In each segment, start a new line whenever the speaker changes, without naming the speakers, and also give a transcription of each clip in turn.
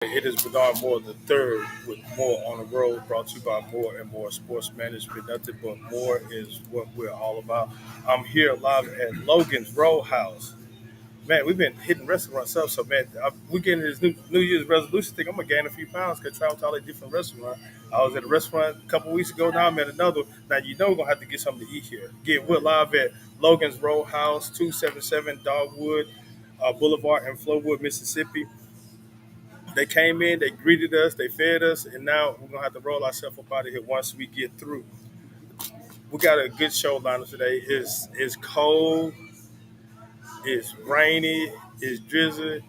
It is Bernard Moore the third with More on the Road, brought to you by More and More Sports Management. Nothing but more is what we're all about. I'm here live at Logan's Roadhouse. Man, we've been hitting restaurants up, so man, we're getting this New Year's resolution thing. I'm gonna gain a few pounds, cause travel to all the different restaurants. I was at a restaurant a couple weeks ago. Now I'm at another. Now you know we're gonna have to get something to eat here. We're live at Logan's Roadhouse, 277 Dogwood Boulevard in Flowood, Mississippi. They came in, they greeted us, they fed us, and now we're gonna have to roll ourselves up out of here once we get through. We got a good show lined up today. It's cold, it's rainy, it's drizzly.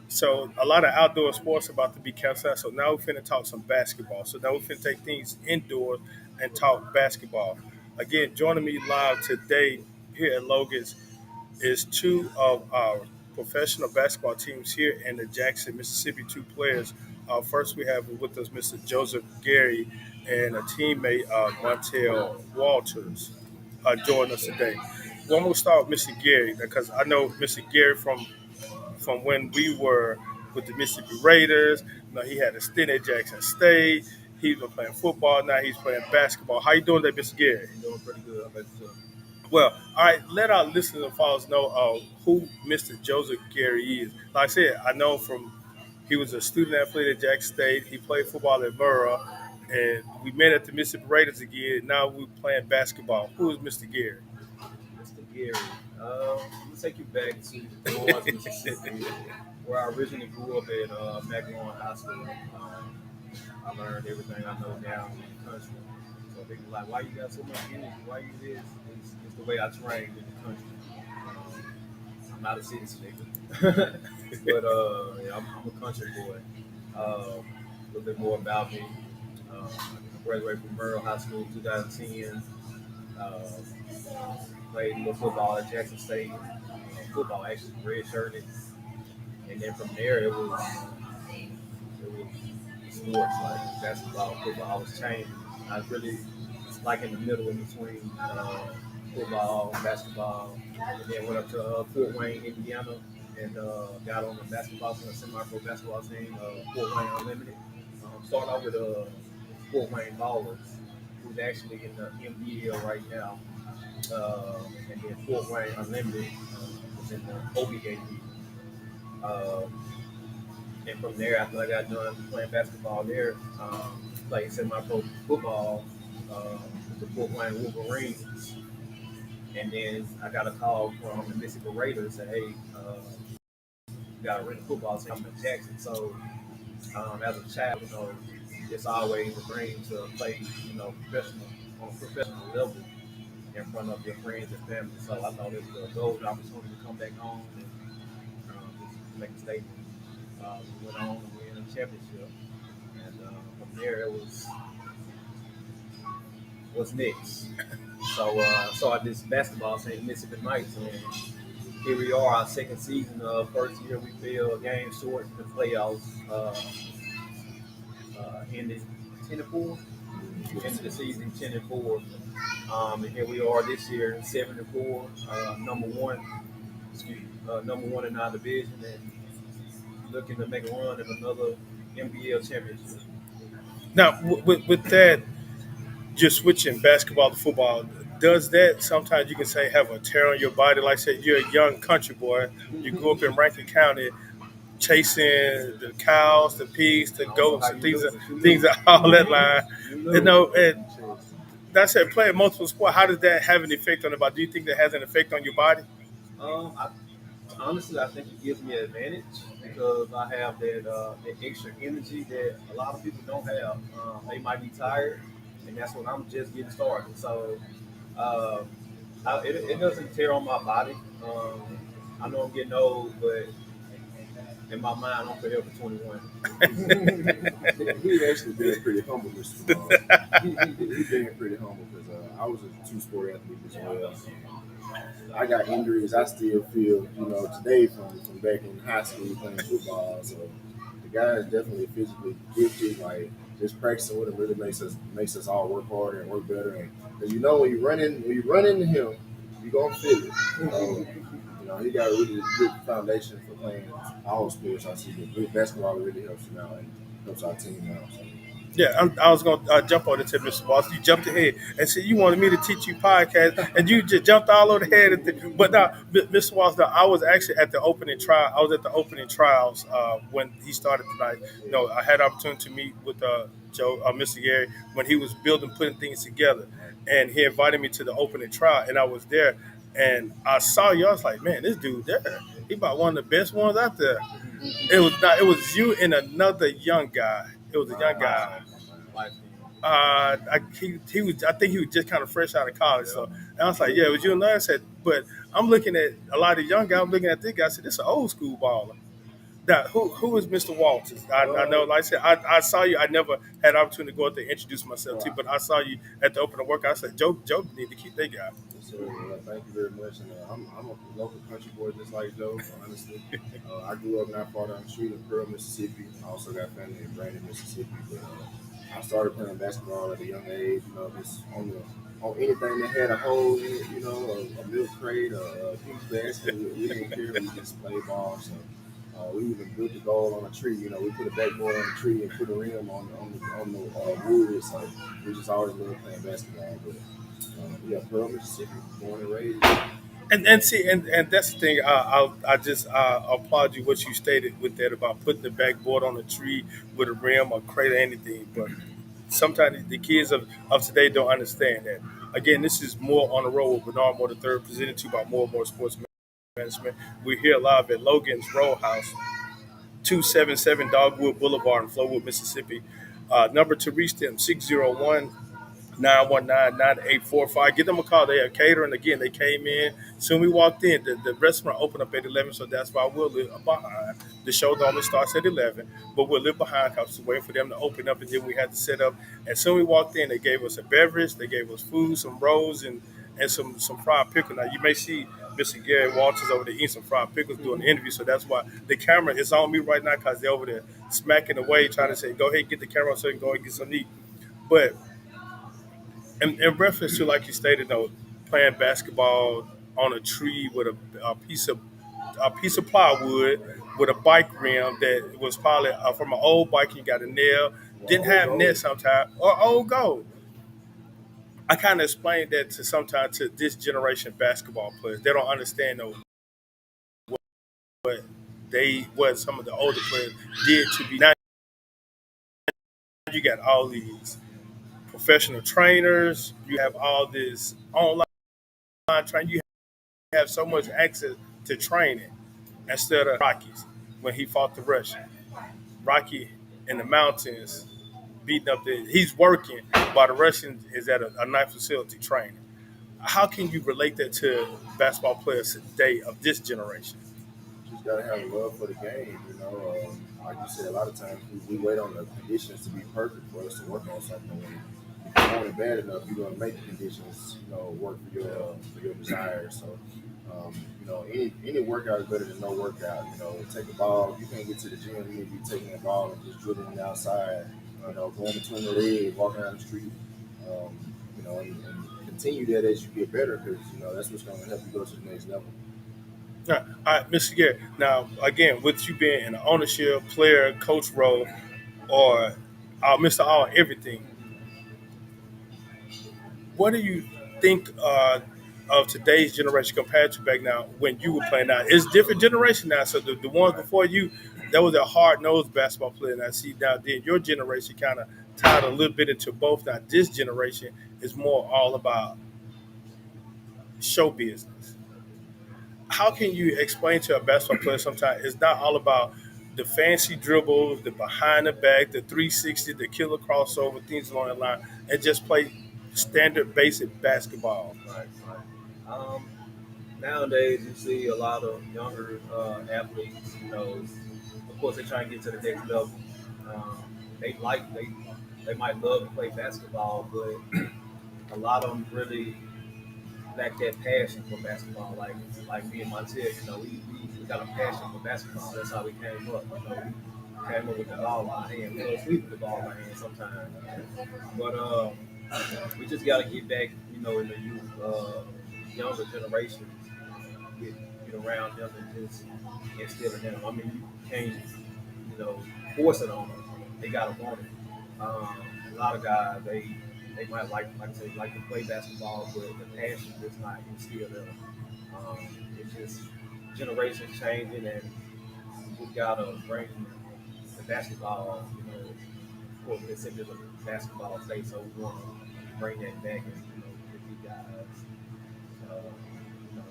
So a lot of outdoor sports about to be canceled. So now we're finna talk some basketball. So now we're finna take things indoors and talk basketball. Again, joining me live today here at Logan's is two of our professional basketball teams here in the Jackson, Mississippi. Two players. First, we have with us Mr. Joseph Gary and a teammate, Montel Walters, joining us today. Well, I'm gonna start with Mr. Gary because I know Mr. Gary from when we were with the Mississippi Raiders. You know, he had a stint at Jackson State. He's been playing football. Now he's playing basketball. How you doing there, Mr. Gary?
Doing pretty good. I bet you.
Well, all right. Let our listeners and followers know who Mr. Joseph Gary is. Like I said, I know from he was a student athlete at Jackson State. He played football at Burrow, and we met at the Mississippi Raiders again. Now we're playing basketball. Who is Mr. Gary?
Mr. Gary. I'm gonna take you back to Florence, Mississippi, where I originally grew up at Magnolia High School. I learned everything I know now in the country. So people like, why you got so much energy? Why you this? It's the way I trained in the country. I'm not a city nigga, but yeah, I'm a country boy. A little bit more about me. I graduated from Burrow High School in 2010. Uh, Played a little football at Jackson State. Football actually red shirted, and then from there it was sports like basketball, football. I was changing. I was really like in the middle in between football, basketball, and then went up to Fort Wayne, Indiana, and got on the basketball team, a semi-pro basketball team, Fort Wayne Unlimited. Started out with Fort Wayne Ballers, who's actually in the MBL right now, and then Fort Wayne Unlimited was in the OBA league. Um, and from there, after I got done playing basketball there, played semi-pro football with the Fort Wayne Wolverines. And then I got a call from the Mississippi Raiders saying, hey, you got to rent a football team in Jackson. So as a child, it's always a dream to play, professional on a professional level in front of your friends and family. So I thought it was a golden opportunity to come back home and just make a statement. We went on to win a championship, and from there it was what's next. So I did basketball team Mississippi Knights, and here we are, our second season. First year we fell a game short in the playoffs. Ended 10-4. Ended the season 10-4. And here we are this year, 7-4, number one. Number one in our division, and looking to make a run at another NBL championship.
Now, with that, just switching basketball to football, does that sometimes you can say have a tear on your body? Like I said, you're a young country boy. You grew up in Rankin County, chasing the cows, the pigs, the goats, and things all that line. And that's it. Playing multiple sports. How does that have an effect on the body? Do you think that has an effect on your body?
I, Honestly, I think it gives me an advantage because I have that extra energy that a lot of people don't have. They might be tired, and that's when I'm just getting started. So uh, it doesn't tear on my body. I know I'm getting old, but in my mind, I'm forever 21.
He actually been pretty humble, Mr. Jamal. He been pretty humble because I was a two-sport athlete as well. I got injuries. I still feel, today from back in high school playing football. So the guy is definitely physically gifted. Like just practicing with him really makes us all work harder and work better. And because when you run into him, you're gonna feel it. He got a really good foundation for playing all sports. I see that basketball really helps you out and helps our team out. So.
Yeah, I was going to jump on it to Mr. Walsh. You jumped ahead and said you wanted me to teach you podcast, and you just jumped all over the head. But now, Mr. Walsh, now, I was actually at the opening trial. I was at the opening trials when he started tonight. You know, I had opportunity to meet with Mr. Gary, when he was building, putting things together, and he invited me to the opening trial, and I was there, and I saw you. I was like, man, this dude there, he about one of the best ones out there. It was not. It was you and another young guy. It was a young guy. He was. I think he was just kind of fresh out of college. So and I was like, yeah, it was you and I said, but I'm looking at a lot of young guys. I'm looking at this guy. I said, this is an old school baller. Now, who is Mr. Walters? I know, like I said, I saw you. I never had opportunity to go out there and introduce myself to you, but I saw you at the opening workout. I said, Joe need to keep that guy.
So, thank you very much. And I'm a local country boy just like Joe, honestly. I grew up not far down the street in Pearl, Mississippi. I also got family in Brandon, Mississippi. But I started playing basketball at a young age, just on anything that had a hole in it, a milk crate, a huge basket. We didn't care. We just played ball. So we even built the goal on a tree. We put a backboard on the tree and put a rim on the wood. So we just always loved playing basketball. But yeah, Pearl, Mississippi, born and raised.
And see, and that's the thing. I just applaud you what you stated with that about putting the backboard on a tree with a rim or crate or anything. But sometimes the kids of today don't understand that. Again, this is more on the road with Bernard Moore III, presented to you by More and More Sports Management. We're here live at Logan's Roadhouse, 277 Dogwood Boulevard in Flowood, Mississippi. Number to reach them, 601 919-9845. Give them a call. They are catering. Again, they came in. Soon we walked in. The restaurant opened up at 11, so that's why we'll live behind. The show normally starts at 11, but we'll live behind because we're waiting for them to open up, and then we had to set up. And soon we walked in, they gave us a beverage. They gave us food, some rolls, and some fried pickles. Now, you may see Mr. Gary Walters over there eating some fried pickles doing the interview, so that's why the camera is on me right now because they're over there smacking away, trying to say, go ahead, get the camera so you can go and get some meat. But in reference to, like you stated, though, playing basketball on a tree with a piece of plywood with a bike rim that was probably from an old bike and you got a nail, didn't have net sometimes, or old gold. I kind of explained that to sometimes to this generation basketball players. They don't understand though what some of the older players did to be. Now you got all these professional trainers. You have all this online training. You have so much access to training instead of Rockies when he fought the Russian. Rocky in the mountains beating up he's working while the Russian is at a night facility training. How can you relate that to basketball players today of this generation?
Just gotta have a love for the game. Like you said, a lot of times we wait on the conditions to be perfect for us to work on something. And if you want it bad enough, you're gonna make the conditions, work for your desire. So, any workout is better than no workout. Take a ball. You can't get to the gym. You need to be taking that ball and just dribbling outside. Going between the legs, walking down the street. And continue that as you get better, because that's what's going to help you go to the next level.
All right, Mr. Gary. Now, again, with you being in an ownership, player, coach role, or Mr. All everything, what do you think of today's generation compared to back now when you were playing? Now, it's different generation now. So the ones before you, that was a hard nosed basketball player. And I see now then your generation kind of tied a little bit into both. Now this generation is more all about show business. How can you explain to a basketball player sometimes it's not all about the fancy dribbles, the behind the back, the 360, the killer crossover, things along the line, and just play standard basic basketball?
Right, right. Nowadays, you see a lot of younger athletes. Of course, they try and get to the next level. Um, they might love to play basketball, but a lot of them really lack that passion for basketball. Like me and my Ted, we got a passion for basketball. That's how we came up. We came up with the ball in our hand. We don't sleep with the ball in our hand sometimes. But we just got to get back, in the youth, younger generation, get, get around them and just instill in them. I mean, you can't, you know, force it on them. They gotta want it. A lot of guys, they might like I say, like to play basketball, but the passion is not instilled in them. It's just generations changing, and we gotta bring the basketball, you know, what we consider the basketball state. So we want to bring that back and get these guys,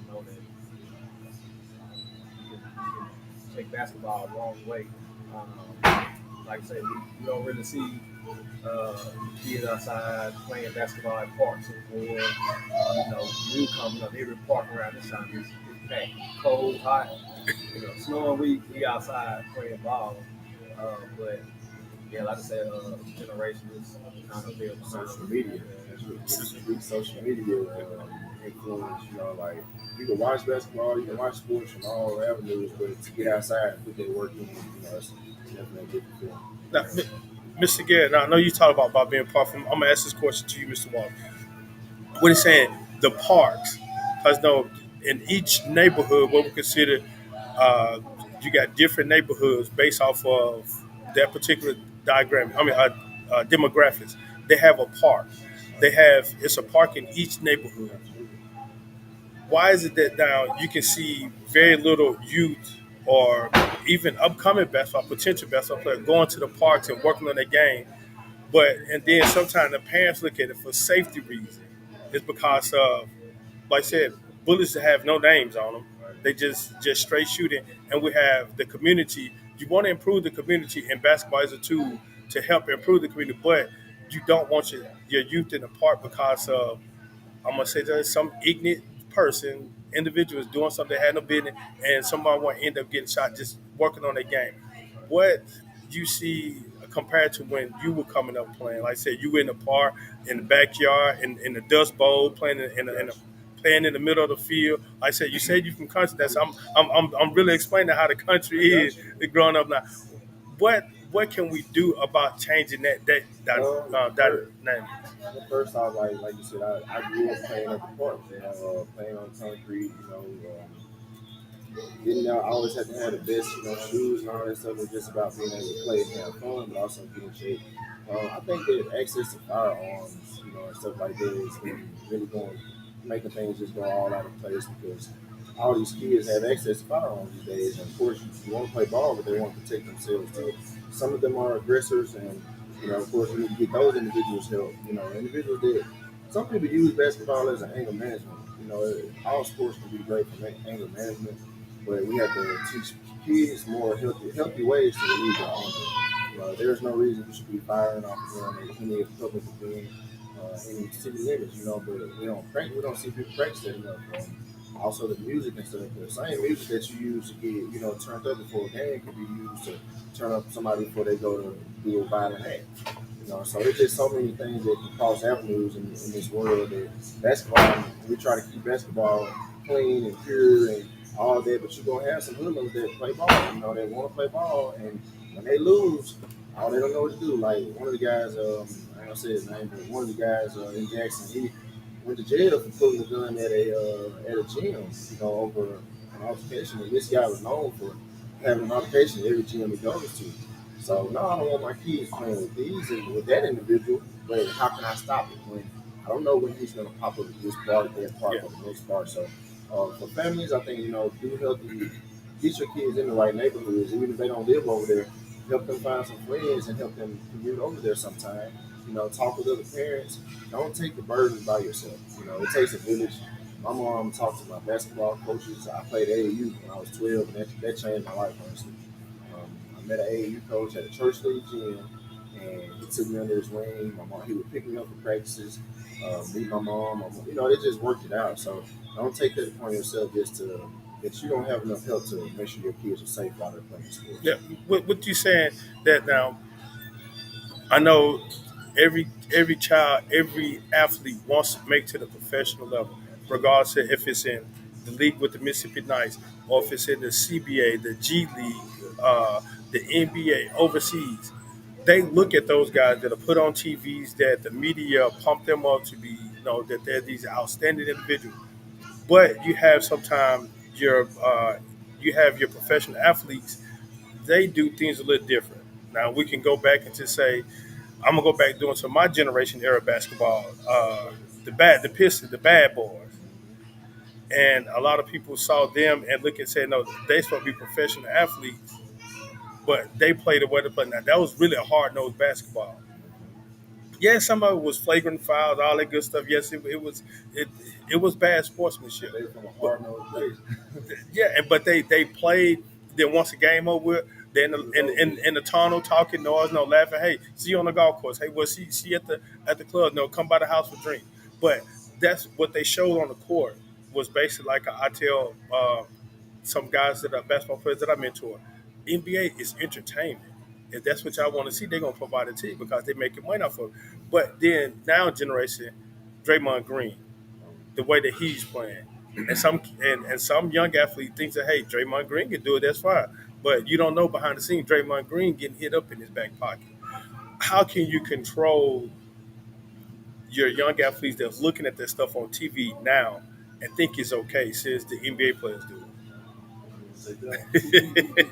know that you can take basketball a long way. Like I said, we don't really see uh, kids outside playing basketball at parks anymore. Newcomers, every park around this time is packed, cold, hot. Snowing, we outside playing ball. But yeah, like I said, generation is kind of built behind
Social media. It's big social media influence. Like you can watch basketball, you can watch sports from all avenues, but to get outside and put their work in, it's definitely a different feeling.
Now, Mr. Garrett, now I know you talk about being part from. I'm gonna ask this question to you, Mr. Walker. What is saying the parks? Because no, in each neighborhood, what we consider, uh, you got different neighborhoods based off of that particular diagram. Demographics. They have a park. It's a park in each neighborhood. Why is it that now you can see very little youth or even upcoming basketball, potential basketball players going to the parks and working on their game, and then sometimes the parents look at it for safety reasons. It's because of, like I said, bullets that have no names on them. They just straight shooting, and we have the community. You want to improve the community, and basketball is a tool to help improve the community, but you don't want your youth in the park because of, I'm gonna say, there's some ignorant individual is doing something they had no business, and somebody want to end up getting shot just working on their game. What you see compared to when you were coming up playing? Like I said, you were in the park, in the backyard, in the dust bowl, playing playing in the middle of the field. Like I said, you said you from country. I'm really explaining how the country is growing up now. What can we do about changing that name?
First off, like you said, I grew up playing at the park, playing on concrete, getting out. I always had to have the best, shoes and all that stuff. It's just about being able to play and have fun, but also be in shape. I think that access to firearms, and stuff like that is really going making things just go all out of place because all these kids have access to firearms these days. And of course, you want to play ball, but they want to protect themselves too. Some of them are aggressors, and of course, we need to get those individuals help. Individuals that some people use basketball as an anger management. All sports can be great for anger management, but we have to teach kids more healthy ways to relieve their anger. There's no reason we should be firing off a gun at any public event, any city limits, but we don't see people practice that enough. Also, the music and stuff. The same music that you use to get, turned up before a game can be used to turn up somebody before they go to do a violent act. So it's just so many things that can cause avenues in this world. That basketball, we try to keep basketball clean and pure and all that, but you're gonna have some hoodlums that play ball. They want to play ball, and when they lose, they don't know what to do. Like one of the guys, I ain't gonna say his name, but one of the guys in Jackson, he went to jail for pulling a gun at a gym, over an altercation. And this guy was known for having an altercation at every gym he goes to. So no, I don't want my kids playing with these and with that individual. But how can I stop it when I don't know when he's going to pop up at this part, that part, or the next part? So for families, I think do healthy, get your kids in the right neighborhoods, even if they don't live over there. Help them find some friends and help them commute over there sometime. Talk with other parents. Don't take the burden by yourself. It takes a village. My mom talked to my basketball coaches. I played AAU when I was 12, and that changed my life, honestly. I met an AAU coach at a church league gym, and he took me under his wing. My mom, he would pick me up for practices, meet my mom. They just worked it out. So don't take that upon yourself just to that you don't have enough help to make sure your kids are safe while they're playing sports.
Yeah, what you saying that now? I know every child, every athlete wants to make to the professional level, regardless of if it's in the league with the Mississippi Knights or if it's in the CBA, the G League, the NBA, overseas. They look at those guys that are put on TVs, that the media pump them up to be, that they're these outstanding individuals. But you have sometimes your you have your professional athletes. They do things a little different. Now we can go back and just say I'm gonna go back doing some of my generation era basketball. The Pistons, the Bad Boys, and a lot of people saw them and look and say, no, they supposed to be professional athletes, but they played the way they play. Now that was really a hard nosed basketball. Yeah, some of it was flagrant fouls, all that good stuff. Yes, it it was bad sportsmanship.
They from a
But
hard nosed place.
yeah, but they played. Then once the game over with, then
It was
in the tunnel talking noise, no laughing. Hey, see you on the golf course. Hey, well, see at the club. No, come by the house for drink. But that's what they showed on the court was basically like I tell some guys that are basketball players that I mentor. NBA is entertainment. If that's what y'all want to see, they're gonna provide it to you because they make money off of it. But then now generation, Draymond Green, the way that he's playing. And some young athlete thinks that hey, Draymond Green can do it, that's fine. But you don't know behind the scenes Draymond Green getting hit up in his back pocket. How can you control your young athletes that's looking at this stuff on TV now and think it's okay since the NBA players do
They don't.
it?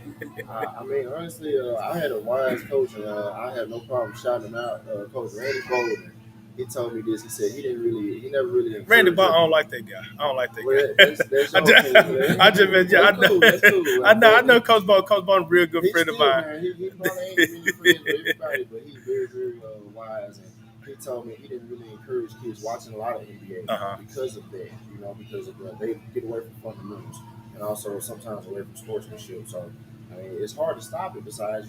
I mean, honestly, I had a wise coach, and I had no problem shouting him out. Coach Randy Bolden, he told me this. He said he never really
Randy
encouraged
Bond, I
him.
don't like that guy. I don't like
Well,
that
that's
guy.
your opinion, man.
I just, yeah, I
That's
know,
cool. That's cool.
I know
But
Coach Bond. Coach Bond, a real good
he's
friend of
still,
mine.
man. He probably ain't really friends with everybody, but he's very wise. And he told me he didn't really encourage kids watching a lot of
Uh
NBA
huh.
because of that. Because of they get away from fundamentals and also sometimes away from sportsmanship. So I mean, it's hard to stop it. Besides,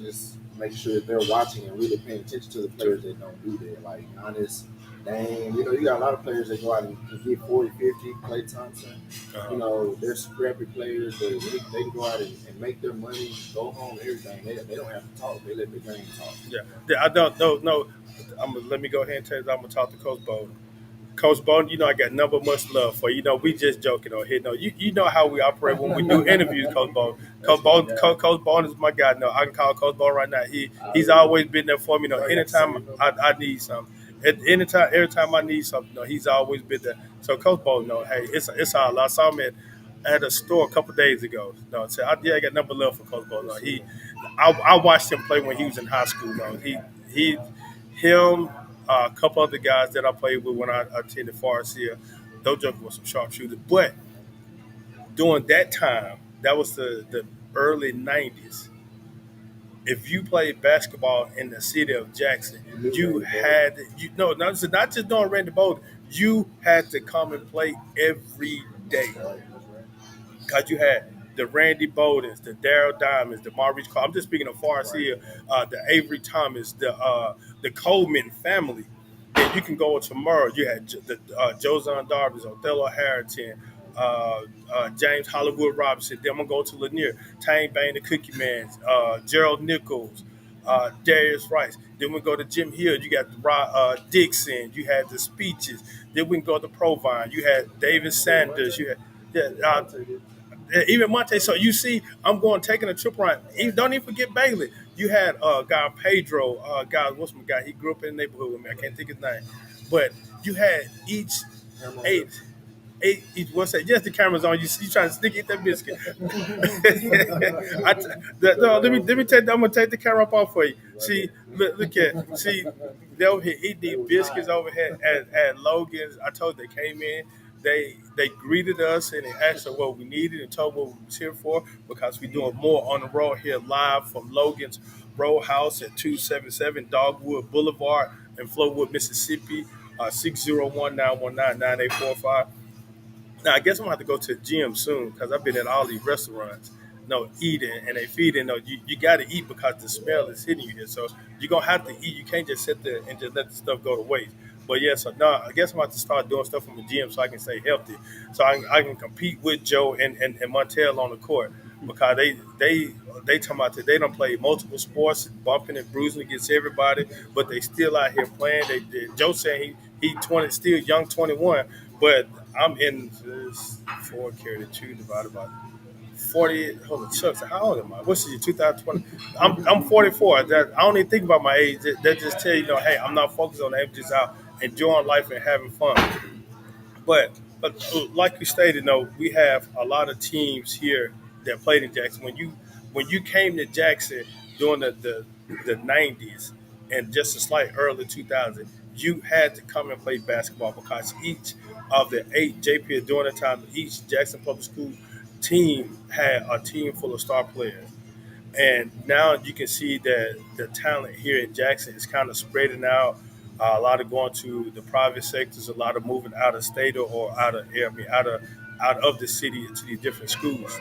just make sure that they're watching and really paying attention to the players that don't do that. Like Giannis, Dame, you got a lot of players that go out and can get 40, 50. Clay Thompson,
Uh-huh.
they're scrappy players, but they can go out and make their money, go home, everything. They don't have to talk. They let the game talk.
Yeah. I don't know. Let me go ahead and tell you. I'm gonna talk to Coach Bowden. Coach Bowden, I got number much love for you. We just joking on here. No, you know how we operate when we do interviews, Coach Bowden.
That's my guy.
Coach Bowden is my guy. No, I can call Coach Bowden right now.
I
He's
already,
always been there for me.
you already got the
Anytime
same number.
I need something. At any time, every time I need something, he's always been there. So Coach Bowden, no, hey, it's all. I saw him at a store a couple days ago. No, so I got number love for Coach Bowden. No,
Yes, sir.
I watched him play when he was in high school. No, he him a couple other guys that I played with when I attended Forest Hill. Those jokers were some sharpshooters. But during that time, that was the early '90s. If you played basketball in the city of Jackson,
You knew
you
Randy Bolden.
had not just doing Randy Bolden. You had to come and play every day.
That's right.
Because you had the Randy Bowdens, the Daryl Diamonds, the Maurice Carr. I'm just speaking of Forest
Right.
Hill, the Avery Thomas, the Coleman family. And you can go tomorrow. You had the Josiah Darby's, Othello Harrington, James Hollywood Robinson. Then I'm gonna go to Lanier, Tang Bang, the Cookie Man, Gerald Nichols, Darius Rice. Then we go to Jim Hill. You got Dixon. You had the speeches. Then we can go to Provine. You had David Sanders. You had yeah,
Monte did.
even Monte. So you see, I'm going taking a trip around. Don't even forget Bailey. You had guy Pedro. Guy, what's my guy? He grew up in the neighborhood with me. I can't think his name, but you had each
Herman
eight. What's that? Yes, the camera's on. You trying to sneak eat that biscuit. No, let me take. I'm gonna take the camera up off for you. See, look at. See, they over here eating
They
these
was
biscuits
high.
over here at Logan's. I told you they came in. They greeted us and they asked us what we needed and told what we was here for because we're doing more on the road here live from Logan's Roadhouse at 277 Dogwood Boulevard in Flowood, Mississippi, 601-919-9845. Now, I guess I'm gonna have to go to the gym soon because I've been at all these restaurants, eating and they feeding. No, you got to eat because the smell is hitting you here. So you're gonna have to eat. You can't just sit there and just let the stuff go to waste. But yeah, so no, I guess I'm about to start doing stuff from the gym so I can stay healthy, so I can compete with Joe and Montel on the court because they talking about that they don't play multiple sports, bumping and bruising against everybody, but they still out here playing. Joe saying he 20, still young 21, but I'm in this 4 carry the 2 divided by 40. Hold on, Chuck. How old am I? What's the year? 2020. I'm 44. I don't even think about my age. That just tell you, hey, I'm not focused on that. I'm just out enjoying life and having fun. But Like you stated, no, we have a lot of teams here that played in Jackson. When you came to Jackson during the 90s and just a slight early 2000, you had to come and play basketball because each of the eight JP during the time, each Jackson Public School team had a team full of star players. And now you can see that the talent here in Jackson is kind of spreading out. A lot of going to the private sectors, a lot of moving out of state or out of I mean, out of the city into these different schools.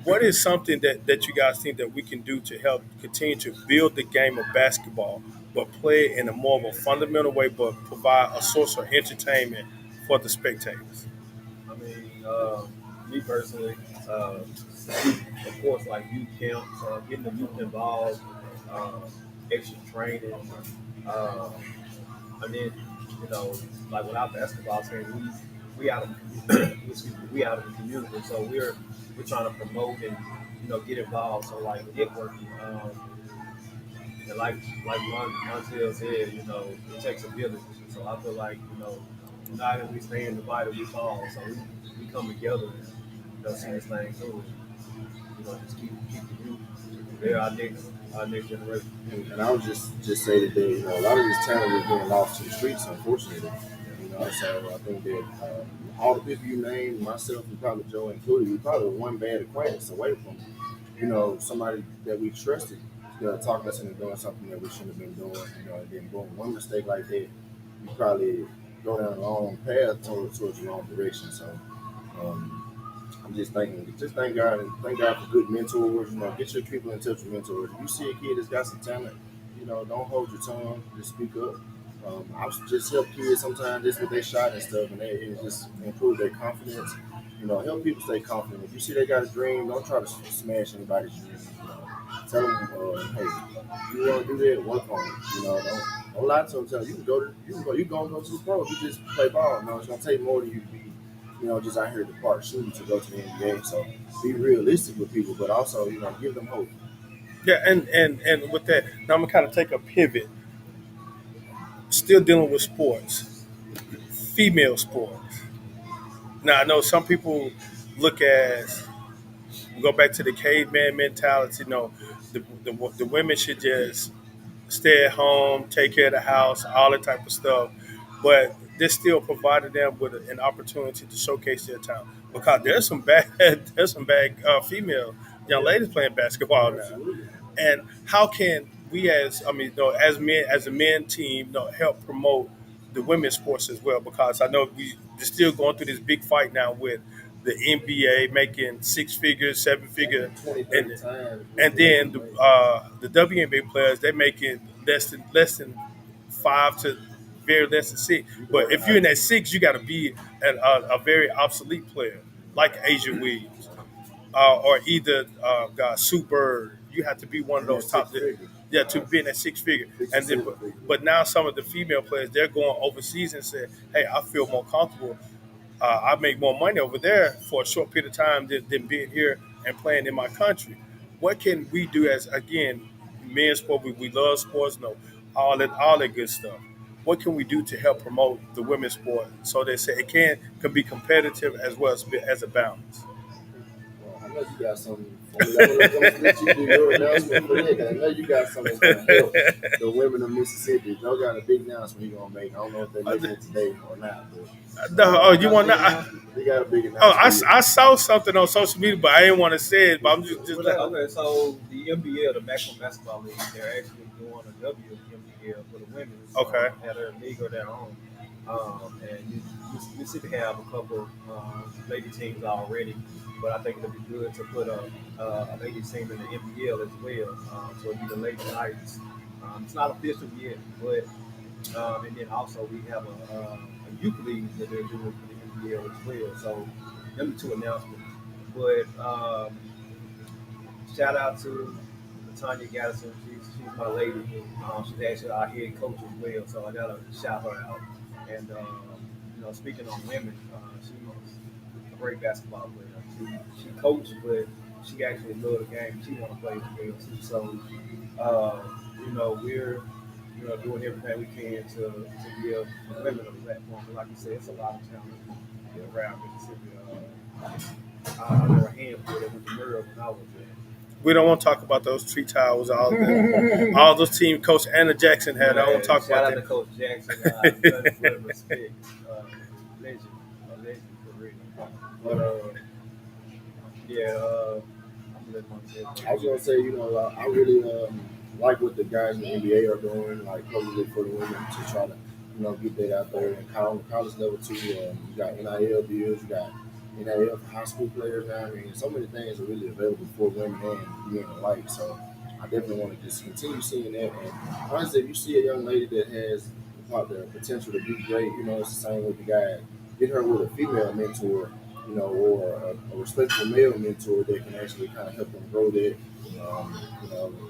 What is something that you guys think that we can do to help continue to build the game of basketball, but play it in a more of a fundamental way, but provide a source of entertainment for the spectators?
I mean, me personally, of course, like youth camps, getting the youth involved, uh, extra training, uh, and then like with our basketball team, we out of excuse me, we out of the community, so we're trying to promote and get involved. So like networking, and like Montel said, it takes a village. So I feel like not only we stand divided, we fall. So we come together and see this thing through. Just keep the youth. They're our next generation.
And I would just say that a lot of this talent is being lost to the streets, unfortunately. So I think that all the people you named, myself and probably Joe included, we probably were one bad acquaintance away from, somebody that we trusted talking us into doing something that we shouldn't have been doing. And then boom, one mistake like that, you probably go down the wrong path towards the wrong direction. So um, I'm just thinking, just thank God for good mentors. Get your people in touch with mentors. If you see a kid that's got some talent, don't hold your tongue. Just speak up. I've just help kids sometimes just with their shot and stuff, and it just improve their confidence. Help people stay confident. If you see they got a dream, don't try to smash anybody's dream. Tell them, hey, you want to do that, work on it. Don't lie to them. Tell them you can go to the pro. You just play ball. It's gonna take more than you to be just out here at the park shooting to go to the NBA. So be realistic with people, but also, give them hope.
Yeah, and with that, now I'm gonna kind of take a pivot. Still dealing with sports, female sports. Now I know some people look at go back to the caveman mentality. The women should just stay at home, take care of the house, all that type of stuff. But this still provided them with an opportunity to showcase their talent because there's some bad female young
Yeah,
ladies playing basketball now.
absolutely.
And how can we, as men, as a men team, help promote the women's sports as well? Because I know we're still going through this big fight now with the NBA making six figures, seven figure,
Making 20,
and
30 times
and
what they
then
can make.
the WNBA players they're making less than five to very less than six.
You can
But
work
if you're in
hard.
that six, you got to be a very obsolete player like Asia Williams or either Sue Bird. You have to be one of
And that
those top.
six figure.
Yeah, to be in that six figure.
Six or
And then,
seven figure.
but now some of the female players they're going overseas and say, "Hey, I feel more comfortable. I make more money over there for a short period of time than being here and playing in my country." What can we do as again, men's sport? We love sports, no, all that good stuff. What can we do to help promote the women's sport so they say it can be competitive as well as a balance?
Okay. Well, I know you got something for me. I'm gonna let you do your announcement for that. 'Cause I know you got something that's gonna help the women of Mississippi. Joe got a big announcement he gonna make. I don't know if they're listening today or not, but
No, oh,
I
you
got a
want
big
to?
announcement.
he got a big
Oh, I,
announcement.
I saw something on social media, but I didn't want to say it. But I'm just
Well, okay, so the NBL, the Maximum Basketball League, they're actually doing a WNBL for the women.
okay.
At their league or their own. And Mississippi have a couple lady teams already, but I think it'd be good to put a lady team in the NBL as well. So it'd be the Lady Knights. It's not official yet, but and then also we have a youth league that they're doing for the NBL as well. So them the two announcements. But shout out to Tanya Gaddison. She's my lady. She's actually our head coach as well, so I gotta shout her out. And speaking on women, she's a great basketball player. She coached, but she actually loved the game. She want to play the game too. So uh, we're doing everything we can to give the women a platform. But like you said, it's a lot of talent around Mississippi. I know a handful that went to Murray when I was there.
We don't want to talk about those tree towers, all those team. Coach Anna Jackson had. I don't want to talk
Shout
about
out to
that.
Coach Jackson. Nothing but respect. Legend, a legend for real. But yeah, I'm gonna let Mike say it.
I was gonna say, I really like what the guys in the NBA are doing, like publicly for the women to try to, get that out there. And on the college level too, you got NIL deals, you got NIL for high school players now. I mean, so many things are really available for women and men alike. So I definitely want to just continue seeing that. And honestly, if you see a young lady that has the potential to be great, it's the same with the guy. Get her with a female mentor, or a respectful male mentor that can actually kind of help them grow that.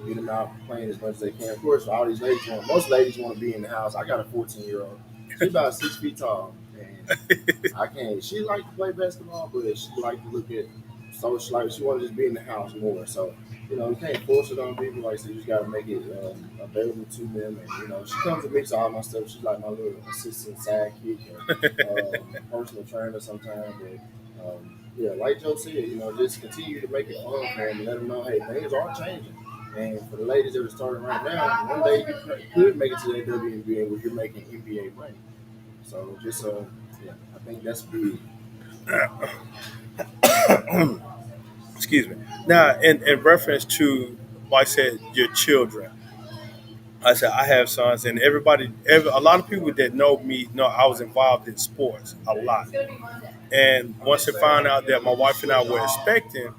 Get them out playing as much as they can. Of course, most ladies want to be in the house. I got a 14-year-old. She's about 6 feet tall, and I can't. She like to play basketball, but she like to look at. So she want to just be in the house more. So you can't force it on people. Like so, you just got to make it available to them. And she comes to me to all my stuff. She's like my little assistant sidekick, personal trainer sometimes. But yeah, like Joe said, just continue to make it fun for them and let them know, hey, things are changing. And for the ladies that are starting right now, one day you could make it to that WNBA where you're making NBA money. So just yeah, I think that's big.
Excuse me. Now, in reference to, like I said, your children, I said I have sons, and a lot of people that know me know I was involved in sports a lot. And once they found out that my wife and I were expecting,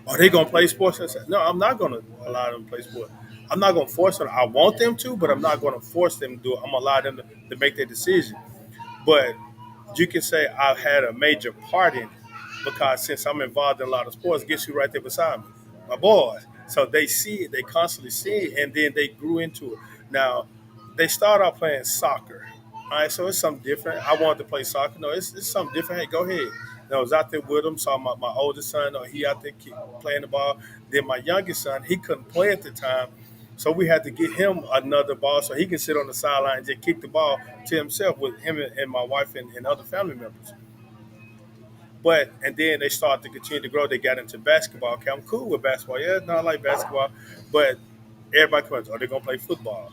are they gonna play sports? I said, no, I'm not gonna allow them to play sports. I'm not gonna force them. I want them to, but I'm not gonna force them to do it. I'm gonna allow them to make their decision. But you can say I've had a major part in it because since I'm involved in a lot of sports, guess who right there beside me? My boys. So they see it, they constantly see it, and then they grew into it. Now, they start out playing soccer. All right, so it's something different. I wanted to play soccer. No, it's something different. Hey, go ahead. And I was out there with them, saw my oldest son, he out there playing the ball. Then my youngest son, he couldn't play at the time. So we had to get him another ball so he can sit on the sideline and just kick the ball to himself with him and my wife and other family members. And then they started to continue to grow. They got into basketball. Okay, I'm cool with basketball. Yeah, no, I like basketball. But everybody comes, are they gonna play football?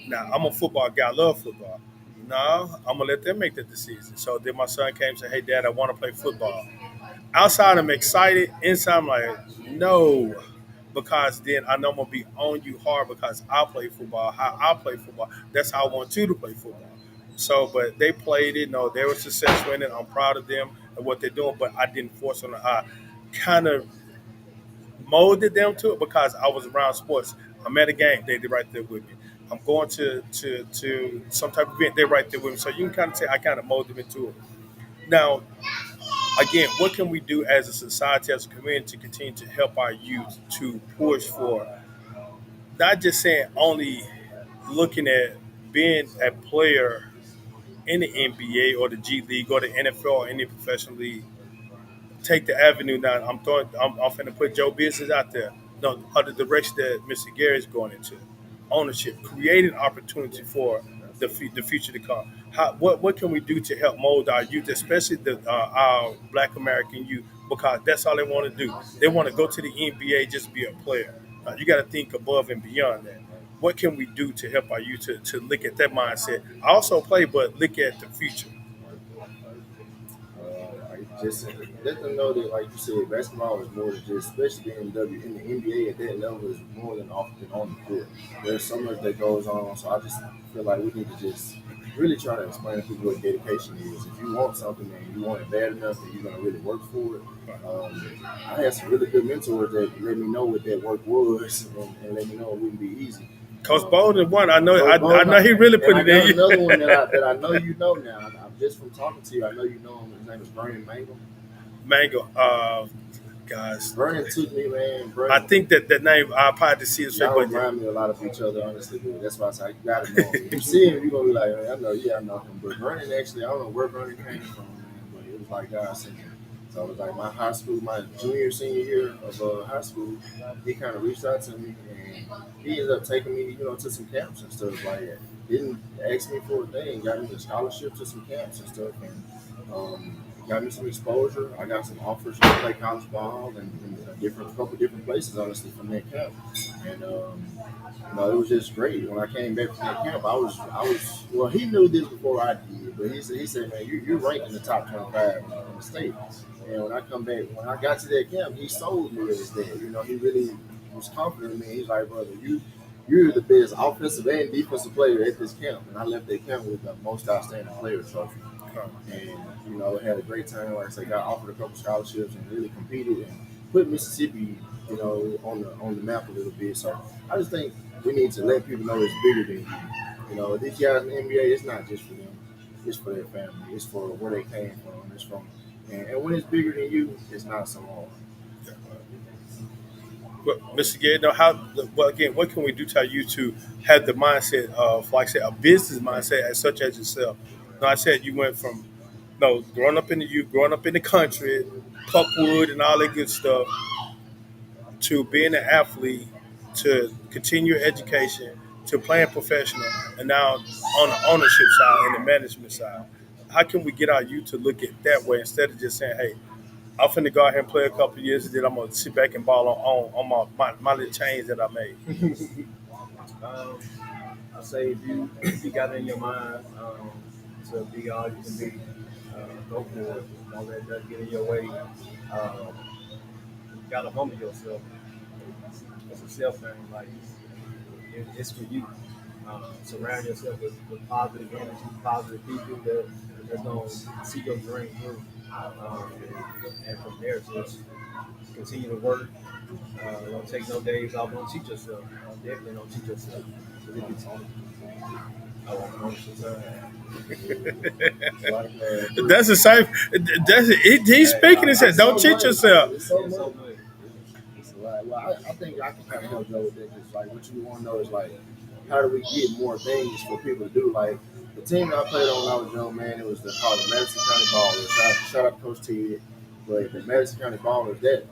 Now I'm a football guy. I love football. No, I'm gonna let them make the decision. So then my son came and said, "Hey, Dad, I want to play football." Outside, I'm excited. Inside, I'm like, no, because then I know I'm gonna be on you hard because I play football. How I play football. That's how I want you to play football. So, but they played it. No, they were successful in it. I'm proud of them and what they're doing. But I didn't force them. I kind of molded them to it because I was around sports. I'm at a game. They're right there with me. I'm going to some type of event. They're right there with me. So you can kind of say I kind of molded them into it. Now, again, what can we do as a society, as a community, to continue to help our youth to push for not just saying only looking at being a player in the NBA or the G League or the NFL or any professional league, take the avenue now. I'm finna put Joe business out there. No, other direction that Mr. Gary is going into, ownership, creating opportunity for the future to come. What can we do to help mold our youth, especially our Black American youth, because that's all they want to do. They want to go to the NBA, just be a player. You got to think above and beyond that. What can we do to help our youth to look at that mindset? I also play, but look at the future.
I just let them know that, like you said, basketball is more than just, especially in the NBA at that level, is more than often on the court. There's so much that goes on, so I just feel like we need to just really try to explain to people what dedication is. If you want something and you want it bad enough and you're gonna really work for it, I had some really good mentors that let me know what that work was and let me know it wouldn't be easy.
Coach Bowden won. I know.
Coach
I know he really put it in.
Another one that I know you know now. I'm just from talking to you. I know you know him. His name is Vernon Mangle.
Mango. Guys.
Vernon took me, man.
I
Vernon,
think that name I probably to see his face,
y'all
but
remind me a lot of each other, honestly. Dude. That's why I say you gotta know him. If you see him, you're gonna be like, I know him. But Vernon actually, I don't know where Vernon came from, man. But it was like God sent him. So it was like my high school, my junior, senior year of high school, he kind of reached out to me and he ended up taking me, to some camps and stuff like that. Didn't ask me for a thing, got me a scholarship to some camps and stuff, and got me some exposure. I got some offers to play college ball and a couple different places, honestly, from that camp. And it was just great. When I came back from that camp, I was. Well, he knew this before I did, but he said, man, you're ranked in the top 25 in the state. And when I got to that camp, he sold me as that. He really was confident in me. He's like, brother, you're the best offensive and defensive player at this camp. And I left that camp with the most outstanding player trophy. And had a great time. Like I said, got offered a couple scholarships and really competed and put Mississippi, on the map a little bit. So I just think we need to let people know it's bigger than you. These guys in the NBA, it's not just for them. It's for their family. It's for where they came from. It's from, and when it's bigger than you, it's not so hard.
But Mr. Gay, now well, again, what can we do to you to have the mindset of, like I said, a business mindset as such as yourself? Now, I said you went from, growing up in the country, Puckwood and all that good stuff, to being an athlete, to continue your education, to playing professional, and now on the ownership side and the management side. How can we get our youth to look at it that way instead of just saying, "Hey, I'm finna go out here and play a couple of years, and then I'm gonna sit back and ball on my little change that I made."
Um, I say if you got it in your mind to be all you can be, go for it. Don't let that get in your way. You gotta humble yourself. It's a self thing. Like it's for you. Surround yourself with positive energy, positive people that's gonna see your dream through. And from there, just continue to work. Don't take no days off. Don't cheat yourself. Definitely don't cheat yourself. I want promotion
Like,
That's the same. He's speaking. He said, "Don't cheat yourself."
It's so
It's
much.
so good.
It's like, well, I think I can kind of help Joe with that. Just like what you want to know is like, how do we get more things for people to do? Like the team that I played on when I was young, man, it was called the Madison County Ballers. Shout out to Coach Ted, but the Madison County Ballers that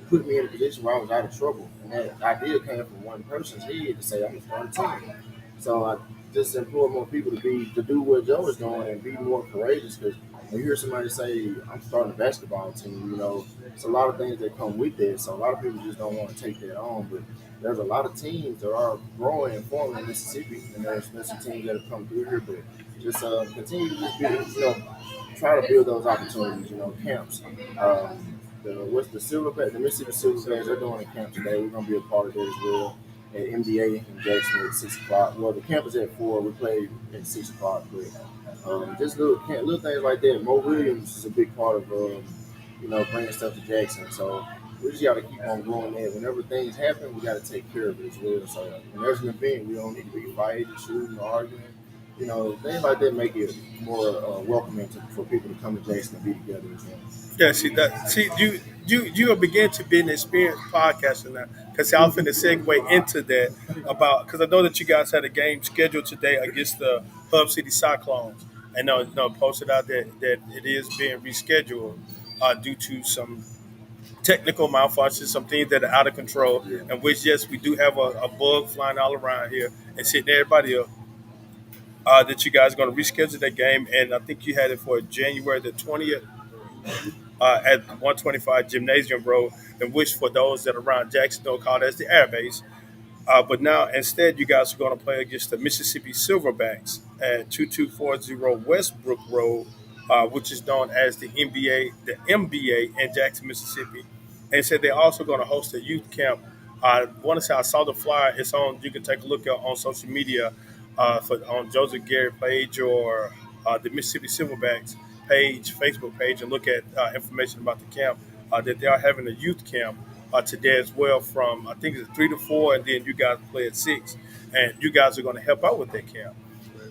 put me in a position where I was out of trouble, and that idea came from one person's head to say I'm gonna start a team. So I just implore more people to do what Joe is doing and be more courageous because when you hear somebody say I'm starting a basketball team, it's a lot of things that come with that. So a lot of people just don't want to take that on, but there's a lot of teams that are growing and forming in Mississippi, and there's some teams that have come through here, but just continue to just build, try to build those opportunities, camps. What's the Silverback, the Mississippi Silverbacks, they're doing a camp today. We're going to be a part of that as well at MDA in Jackson at 6 o'clock. Well, the camp is at 4. We play at 6 o'clock, but just little things like that. Mo Williams is a big part of, bringing stuff to Jackson. So we just got to keep on growing that. Whenever things happen, we got to take care of it as well. So when there's an event, we don't need to be fighting, shooting, or arguing. Things like that make it more welcoming for people to come to Jackson and be together as well.
Yeah, see that. See you will begin to be an experienced podcaster now, because I'm finna segue into that about because I know that you guys had a game scheduled today against the Hub City Cyclones, and no posted out that it is being rescheduled due to some technical malfunctions, some things that are out of control,
Yeah.
and which yes, we do have a bug flying all around here and sitting everybody up. That you guys are going to reschedule that game, and I think you had it for January the 20th at 125 Gymnasium Road, in which for those that are around Jacksonville called as the Air Base. But now instead, you guys are going to play against the Mississippi Silverbacks at 2240 Westbrook Road, which is known as the MBA in Jackson, Mississippi. And said they're also going to host a youth camp. I want to say I saw the flyer. It's on. You can take a look at on social media on Joseph Gary page or the Mississippi Silverbacks page, Facebook page, and look at information about the camp. That they are having a youth camp today as well from I think it's 3 to 4, and then you guys play at 6, and you guys are going to help out with that camp.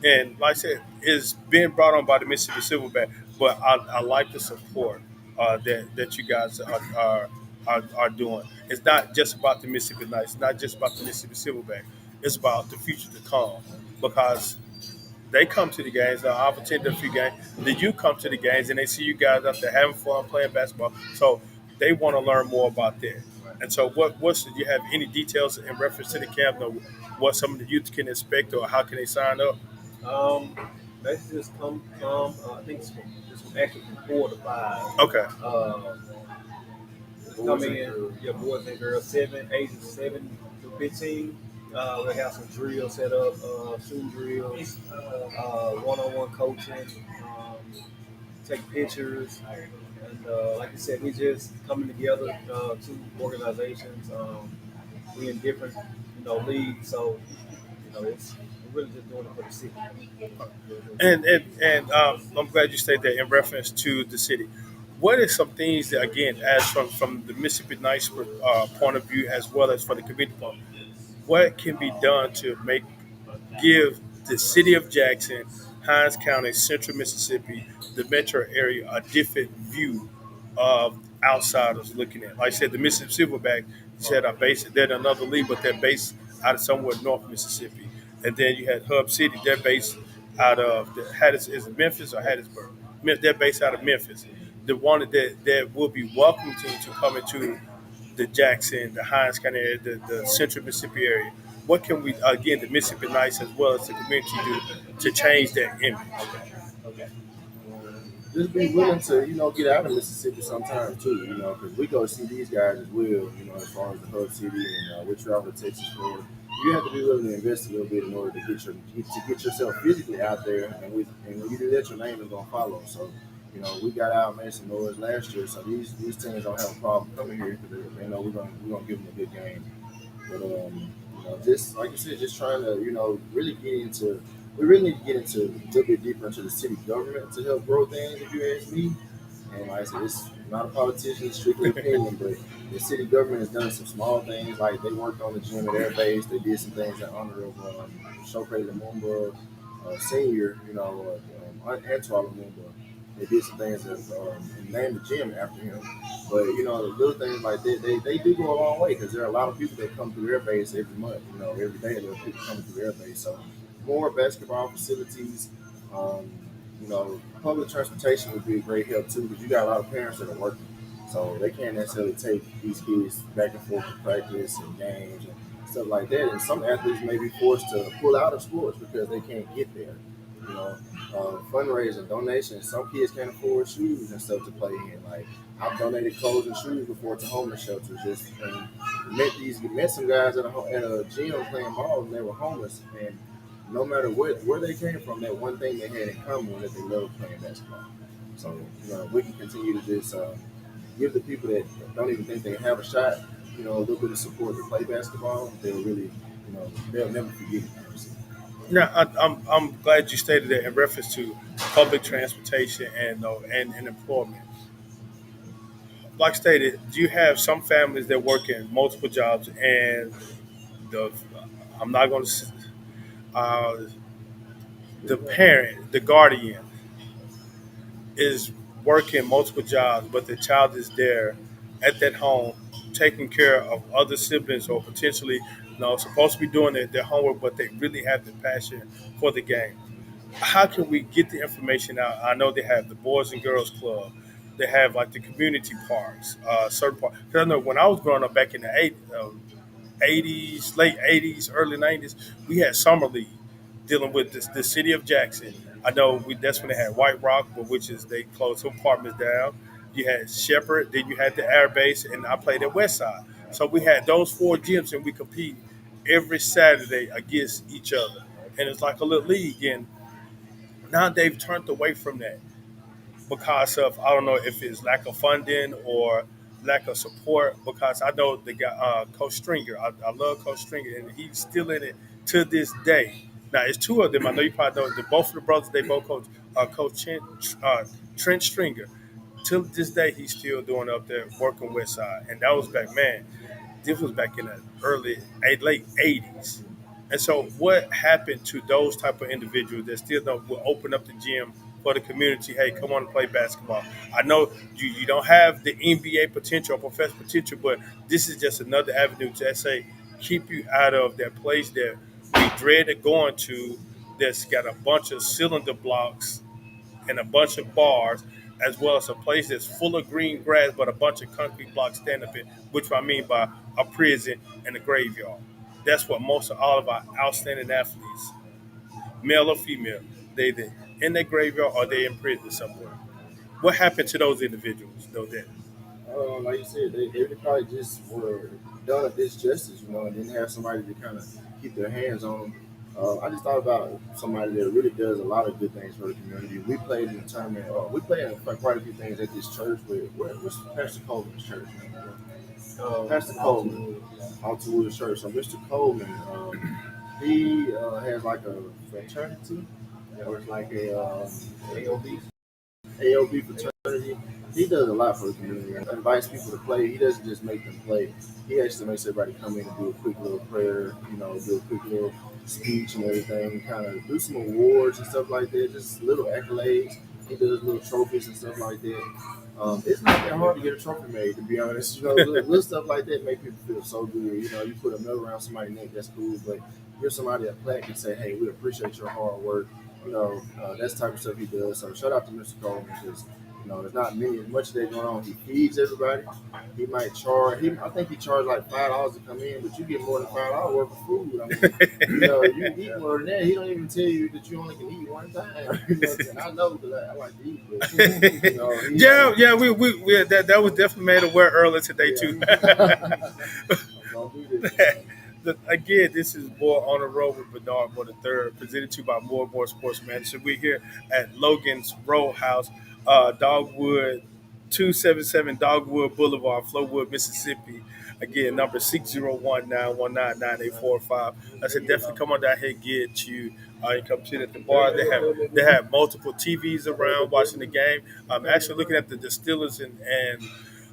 And like I said, it's being brought on by the Mississippi Silverback, but I like the support that you guys are doing. It's not just about the Mississippi Knights, it's not just about the Mississippi Silverback. It's about the future to come because They come to the games. I've attended a few games. Then you come to the games and they see you guys out there having fun playing basketball. So they want to learn more about that. And so, what's do you have any details in reference to the camp? Or what some of the youth can expect, or how can they sign up?
Um, let's just come. I think it's from actually from 4 to 5.
Okay.
Come
Boys and
in,
girls.
your boys and girls, ages 7 to 15. We have some drills set up, shooting drills, one-on-one coaching, take pictures, and like I said, we just coming together, two organizations. We in different, leagues, so it's we're really just doing it for the city.
And I'm glad you said that in reference to the city. What are some things that, again, as from the Mississippi Nice point of view, as well as for the community point, what can be done to give the city of Jackson, Hinds County, Central Mississippi, the metro area a different view of outsiders looking at? Like I said, the Mississippi Silverback said are based, they're in another league, but they're based out of somewhere North Mississippi. And then you had Hub City, they're based out of the Hattis, is it Memphis or Hattiesburg? They're based out of Memphis. The one that will be welcoming to come into the Jackson, the Hinds County area, the Central Mississippi area. What can we, again, the Mississippi Nights as well as the community do to change that image?
Okay.
Just be willing to, get out of Mississippi sometimes too, because we go see these guys as well, as far as the Hub City and we travel to Texas for. You have to be willing to invest a little bit in order to get yourself physically out there, and when you do that, your name is gonna follow. So, we got out, made some noise last year, so these teams don't have a problem coming here because they know we're gonna give them a good game. But just like you said, just trying to really get into. We really need to get into a little bit deeper into the city government to help grow things. If you ask me, and like I said, it's not a politician, it's strictly opinion, but the city government has done some small things. Like they worked on the gym at Air Base. They did some things in honor of Chokre Lumumba Senior, Antoine Lumumba. They did some things that named the gym after him. But the little things like that, they do go a long way because there are a lot of people that come through Air Base every month. Every day there are people coming through Air Base. So more basketball facilities. Public transportation would be a great help too because you got a lot of parents that are working, so they can't necessarily take these kids back and forth to practice and games and stuff like that. And some athletes may be forced to pull out of sports because they can't get there. You know, Fundraising, donations. Some kids can't afford shoes and stuff to play in. Like I've donated clothes and shoes before to homeless shelters. Just met some guys at a gym playing ball and they were homeless and no matter where they came from, that one thing they had in common was that they loved playing basketball. So, we can continue to just give the people that don't even think they have a shot, a little bit of support to play basketball. They'll really, they'll never forget it.
Now, I'm glad you stated that in reference to public transportation and employment. Like stated, you have some families that work in multiple jobs, and the I'm not going to uh, the parent, the guardian, is working multiple jobs, but the child is there at that home taking care of other siblings or potentially, supposed to be doing their homework, but they really have the passion for the game. How can we get the information out? I know they have the Boys and Girls Club. They have like the community parks, certain parks. Because I know when I was growing up back in the 80s, late 80s, early 90s, we had summer league dealing with the city of Jackson. I know that's when they had White Rock, but which is they closed some apartments down. You had Shepherd, then you had the Air Base, and I played at West Side. So we had those four gyms, and we compete every Saturday against each other. And it's like a little league. And now they've turned away from that because of I don't know if it's lack of funding or lack of support. Because I know the guy, Coach Stringer, I love Coach Stringer, and he's still in it to this day. Now it's two of them. I know you probably know both of the brothers. They both coach Coach Trent Stringer. Till this day, he's still doing up there working West Side, and that was back, man. This was back in the late '80s. And so, what happened to those type of individuals that still don't will open up the gym for the community? Hey, come on and play basketball. I know you don't have the NBA potential or professional potential, but this is just another avenue to say keep you out of that place that we dreaded going to that's got a bunch of cylinder blocks and a bunch of bars, as well as a place that's full of green grass, but a bunch of concrete blocks stand up in, which I mean by a prison and a graveyard. That's what most of all of our outstanding athletes, male or female, they in their graveyard or they in prison somewhere. What happened to those individuals, though? That
Like you said, they probably just were done a disjustice, and didn't have somebody to kind of keep their hands on them. I just thought about somebody that really does a lot of good things for the community. We played in the tournament. We played in quite a few things at this church. What's Pastor Coleman's church? Pastor Coleman, Altawood Church. So Mr. Coleman, he has like a fraternity, or it's like a AOB. AOB fraternity. He does a lot for the community. He invites people to play. He doesn't just make them play. He actually makes everybody come in and do a quick little prayer, do a quick little speech and everything, kind of do some awards and stuff like that, just little accolades. He does little trophies and stuff like that. It's not that hard to get a trophy made, to be honest. Little stuff like that make people feel so good. You put a medal around somebody's neck, that's cool, but give somebody a plaque and say, hey, we appreciate your hard work. That's the type of stuff he does. So shout out to Mr. Coleman because there's not much of that going on. He feeds everybody. He might charge. I think he charged like $5 to come in, but you get more than $5 worth of food. I mean, you eat more than that. He don't even tell you that you only can eat one time. And I know because I like to eat. But,
yeah, we that was definitely made aware earlier today too.
Don't do this.
Again, this is More on the Road with Bernard Moore the Third, presented to you by More and More Sports Management. We're here at Logan's Roadhouse, Dogwood, 277 Dogwood Boulevard, Flowood, Mississippi. Again, number 601-919-9845. I said definitely come on down here and get you. You come sit at the bar. They have multiple TVs around watching the game. I'm actually looking at the Steelers and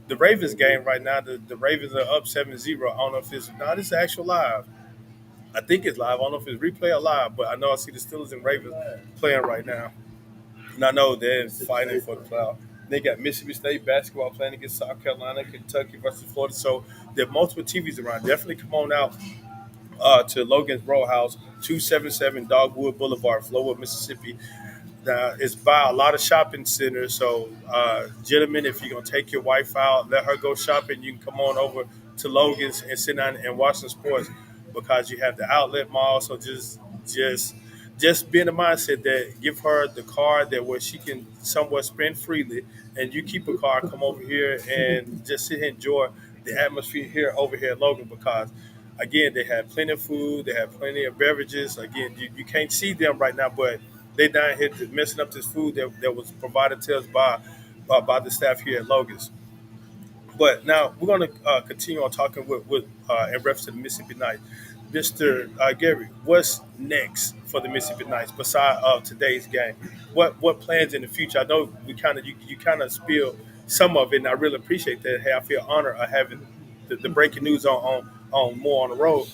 the Ravens game right now. The Ravens are up 7-0. I don't know if it's not. It's actual live. I think it's live. I don't know if it's replay or live, but I know I see the Steelers and Ravens playing right now. And I know they're fighting for the playoff. They got Mississippi State basketball playing against South Carolina, Kentucky versus Florida. So there are multiple TVs around. Definitely come on out to Logan's Roadhouse, 277 Dogwood Boulevard, Flowood, Mississippi. It's by a lot of shopping centers. So, gentlemen, if you're gonna take your wife out, let her go shopping. You can come on over to Logan's and sit down and watch some sports because you have the outlet mall. So just be in the mindset that give her the card that where she can somewhat spend freely, and you keep a car. Come over here and just sit here and enjoy the atmosphere here over here at Logan because. Again, they have plenty of food. They have plenty of beverages. Again, you can't see them right now, but they down here to messing up this food that was provided to us by the staff here at Logan's. But now we're going to continue on talking with in reference to the Mississippi Knights. Mr. Gary, what's next for the Mississippi Knights besides today's game? What plans in the future? I know you kind of spill some of it, and I really appreciate that. Hey, I feel honored of having the breaking news on More on the Road.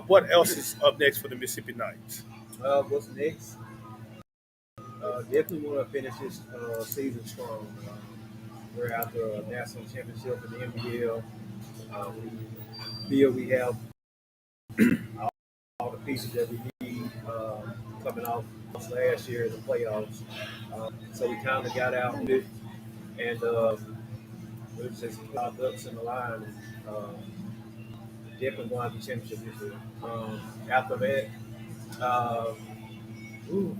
What else is up next for the Mississippi Knights?
What's next? Definitely want to finish this season strong. We're after a national championship in the NBL. We feel we have all the pieces that we need coming off last year in the playoffs. So we kind of got out with it, and we just put our ducks in the line. And, definitely going to the championship this year. After that, uh, ooh,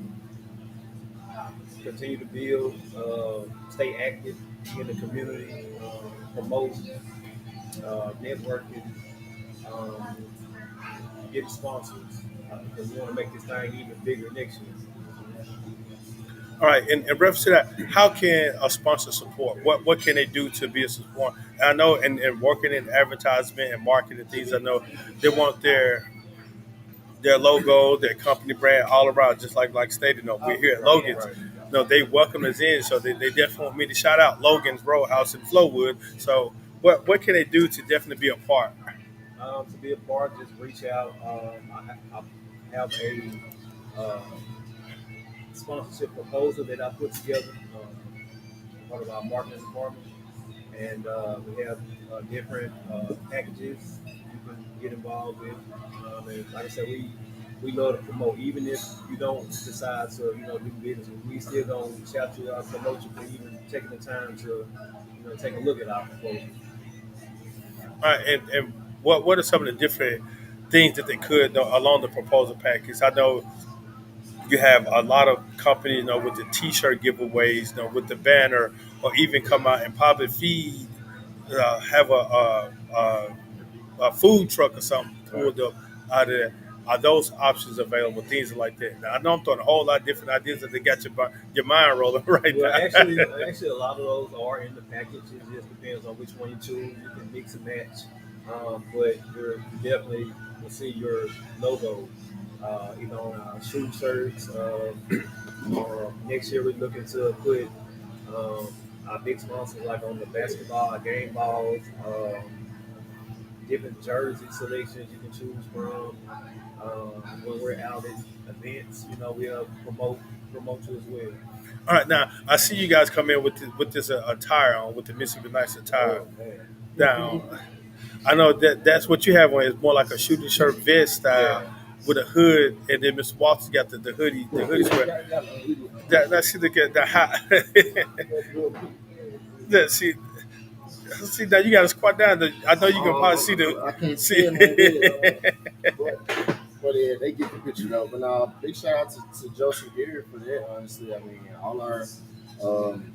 continue to build, stay active in the community, promote, networking, um, get sponsors because we want to make this thing even bigger next year.
All right, and in reference to that, how can a sponsor support? What can they do to be a support? And I know, and working in advertisement and marketing things, I know they want their logo, their company brand all around, just like stated. We're here at Logan's.
Right.
They welcome us in, so they definitely want me to shout out Logan's Roadhouse in Flowood. So what can they do to definitely be a part?
To be a part, just reach out. I have a sponsorship proposal that I put together, part of our marketing department, and we have different packages you can get involved with. And like I said, we we love to promote. Even if you don't decide to, do business, we still gonna shout you out, promote you for even taking the time to, take a look at our proposal.
And what are some of the different things that they could do along the proposal package? I know you have a lot of companies, with the T-shirt giveaways, with the banner, or even come out and probably feed, have a food truck or something
Right.
pulled up out of there. Are those options available? Things like that. Now, I know I'm throwing a whole lot of different ideas that they got your mind rolling right
Well,
now.
actually, a lot of those are in the package. It just depends on which one you choose. You can mix and match, but you definitely will see your logo, either on our shoe shirts. Next year, we're looking to put um, our big sponsors like on the basketball, game balls, different jersey selections you can choose from. When we're out at events, we'll promote you as well.
All right, now I see you guys come in with this attire on, with the Mississippi Nice attire
Oh man.
down. I know that's what you have on. It's more like a shooting shirt vest style
Yeah.
with a hood, and then Mr. Walters got the hoodie, the hoodie sweat. That see the hot. that see now you got to squat down. I know you can probably see the
I can't see
see.
him on there, but yeah, they get the picture though. But big shout out to Joseph Gary for that. Honestly, I mean, all our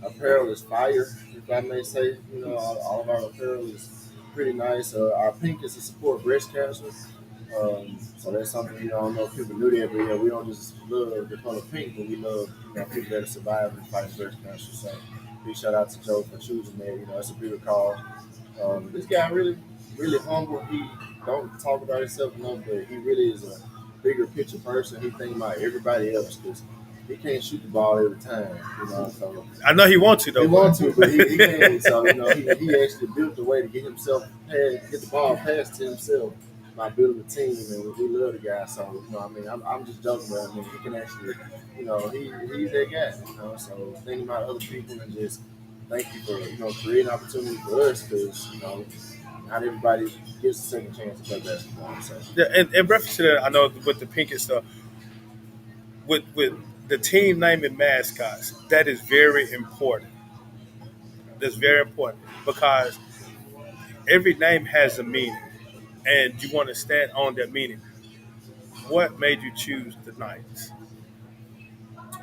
apparel is fire, if I may say. All of our apparel is pretty nice. Our pink is to support breast cancer. So that's something, I don't know if people knew that, but yeah, we don't just love the color pink, but we love, people that are surviving and fighting breast cancer. So big shout out to Joe for choosing that. It's a bigger cause. This guy really, really humble. He don't talk about himself enough, but he really is a bigger picture person. He think about everybody else because he can't shoot the ball every time. So
I know he wants to
he
though.
wants to, but he can't. So he actually built a way to get himself get the ball past to himself by building a team, and we love the guy. So I mean, I'm just joking, but I mean, he can actually, he's that guy. So thinking about other people and just thank you for creating opportunity for us because not everybody gets a second chance to play basketball. So
Yeah, and reference to that, I know with the pink and stuff, with the team name and mascots, that is very important. That's very important because every name has a meaning, and you want to stand on that meaning. What made you choose the Knights?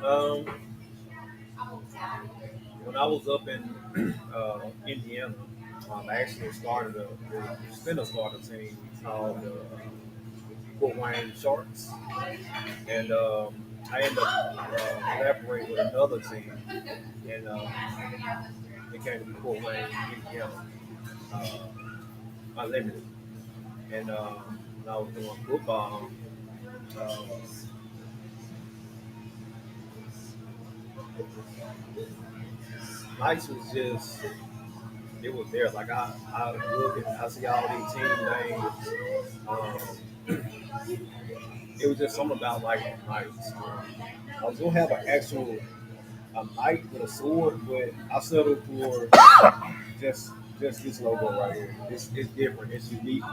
Um, when I was up in Indiana, I actually started a spinner starter team called Fort Wayne Sharks, and I ended up collaborating with another team, and it came to be Fort Wayne, Indiana, uh, Unlimited. And when I was doing football, uh, Nice was just it was there. Like I look and I see all these team names. It was just something about like Nice. I was gonna have an actual a knight with a sword, but I settled for just this logo right here. It's different. It's unique.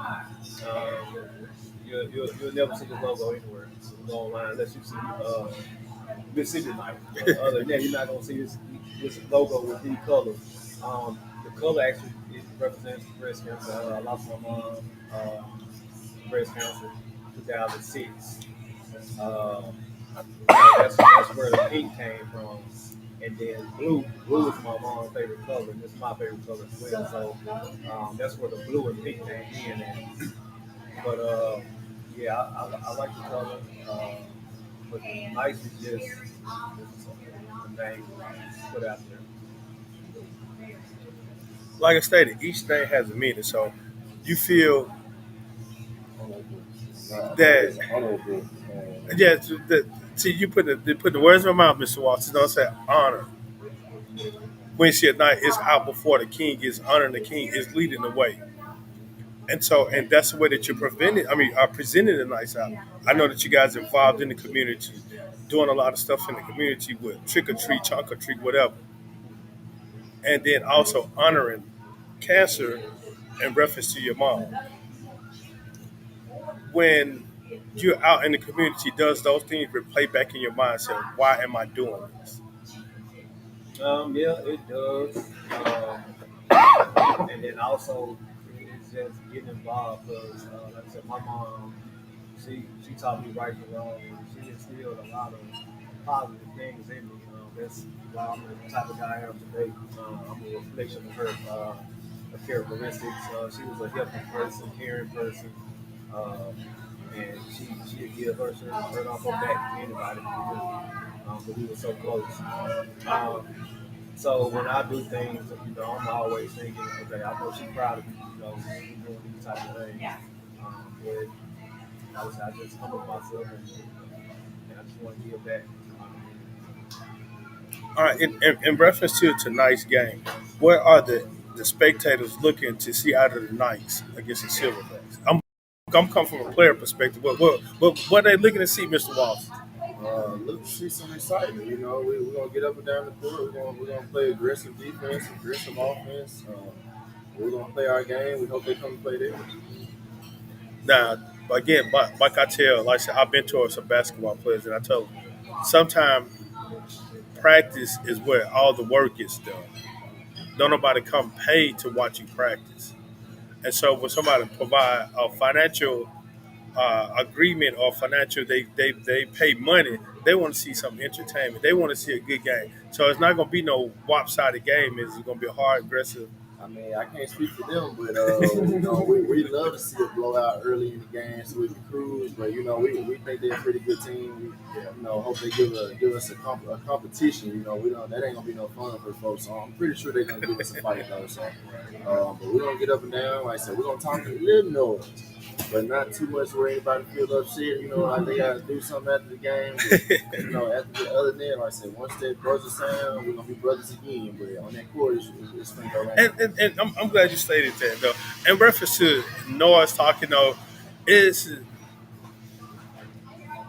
You'll never see this logo anywhere. You go online unless you see Mississippi Knight. Other than that, you're not gonna see this logo with these colors. The color actually it represents breast cancer. I lost my mom uh, breast cancer 2006. Um, that's where the pink came from. And then blue is my mom's favorite color, and it's my favorite color as well. So that's where the blue and pink came in. But yeah, I like the color. But nice is just the name put out there.
Like I stated, each name has a meaning. So you feel
honorable, not
that,
as honorable.
yeah, see, you put the words in my mouth, Mr. Watson. Don't say honor. When you see a knight is out before the king, is honoring the king, is leading the way. And that's the way that you're preventing. I mean, are presenting the nights out. I know that you guys are involved in the community, doing a lot of stuff in the community with trick or treat, trunk or treat, whatever, and then also honoring cancer in reference to your mom. When you're out in the community, does those things replay back in your mind? Say, why am I doing this?
Yeah, it does. And then also, it's just getting involved because, like I said, my mom, she taught me right from wrong, and she instilled a lot of positive things in me. That's why I'm the type of guy I am today. I'm a reflection of her characteristics. She was a helping person, caring person, uh, and she'd give her shirt off her back to anybody because we were so close. Um, so when I do things, I'm always thinking, okay, I know she's proud of me, doing these type of things. But I just humble myself and I just want to give back.
All right, in reference to tonight's game, what are the spectators looking to see out of the Knights against the Silverbacks? I'm coming from a player perspective. What are they looking to see, Mr. Walsh?
Look to see some excitement. We're gonna get up and down the court. We're gonna play aggressive defense, aggressive offense. We're gonna play our game. We hope they come and play theirs.
Now, again, like I tell, like I said, I mentor some basketball players, and I tell them sometimes practice is where all the work is done. Don't nobody come paid to watch you practice. And so when somebody provide a financial agreement or financial, they pay money, they want to see some entertainment. They want to see a good game. So it's not going to be no lopsided game. It's going to be a hard, aggressive.
I mean, I can't speak for them, but we love to see a blowout early in the game so we can cruise. But we think they're a pretty good team. Hope they give us a competition. We don't that ain't gonna be no fun for folks. So I'm pretty sure they're gonna give us a fight though. So, but we're gonna get up and down. Like I said, we're gonna talk a little noise, but not too much where anybody feels upset. Like they gotta do something after the game. But, after the other than that, like I said, once that buzzer sound, we're gonna be brothers again. But on that court, it's gonna go down.
And I'm glad you stated that though. In reference to Noah's talking though, is